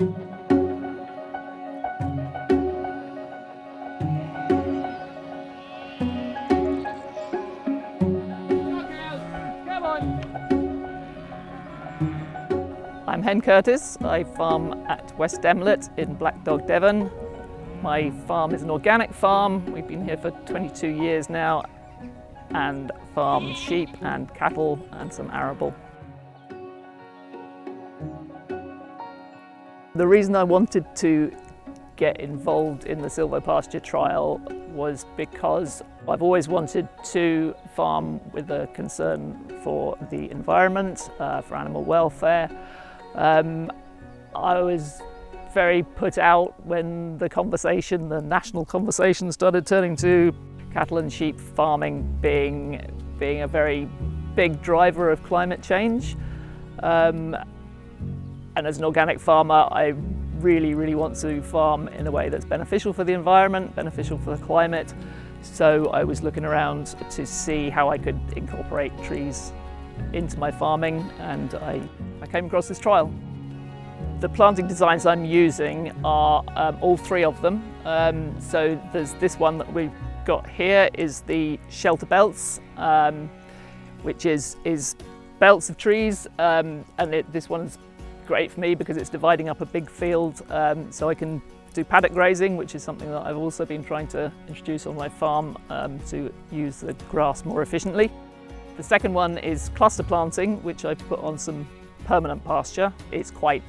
I'm Hen Curtis. I farm at West Demlet in Black Dog, Devon. My farm is an organic farm. We've been here for 22 years now and farm sheep and cattle and some arable. The reason I wanted to get involved in the silvopasture trial was because I've always wanted to farm with a concern for the environment, for animal welfare. I was very put out when the national conversation started turning to cattle and sheep farming being a very big driver of climate change. And as an organic farmer, I really want to farm in a way that's beneficial for the environment, beneficial for the climate. So I was looking around to see how I could incorporate trees into my farming, and I came across this trial. The planting designs I'm using are all three of them. So there's this one that we've got here is the shelterbelts, which is belts of trees, and this one's great for me because it's dividing up a big field, so I can do paddock grazing, which is something that I've also been trying to introduce on my farm to use the grass more efficiently. The second one is cluster planting, which I put on some permanent pasture. It's quite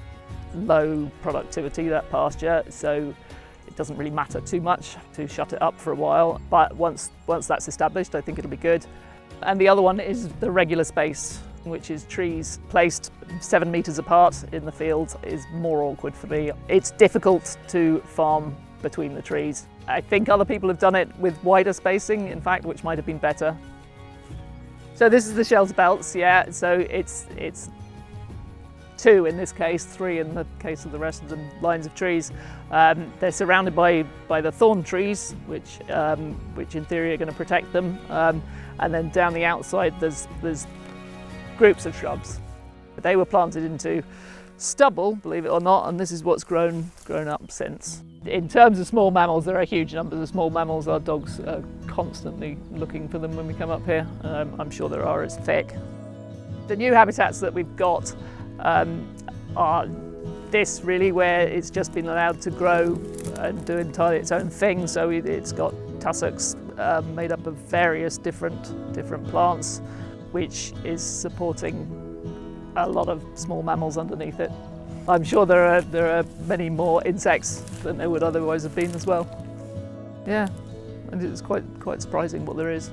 low productivity, that pasture, so it doesn't really matter too much to shut it up for a while, but once that's established, I think it'll be good. And the other one is the regular space, which is trees placed 7 metres apart in the field, is more awkward for me. It's difficult to farm between the trees. I think other people have done it with wider spacing, in fact, which might have been better. So this is the shelter belts, yeah, so it's 2 in this case, 3 in the case of the rest of the lines of trees. They're surrounded by the thorn trees, which in theory are going to protect them. And then down the outside there's groups of shrubs. They were planted into stubble, believe it or not, and this is what's grown up since. In terms of small mammals, there are huge numbers of small mammals. Our dogs are constantly looking for them when we come up here. I'm sure there are as thick. The new habitats that we've got are this really, where it's just been allowed to grow and do entirely its own thing. So it's got tussocks made up of various different plants, which is supporting a lot of small mammals underneath it. I'm sure there are many more insects than there would otherwise have been as well. Yeah, and it's quite surprising what there is.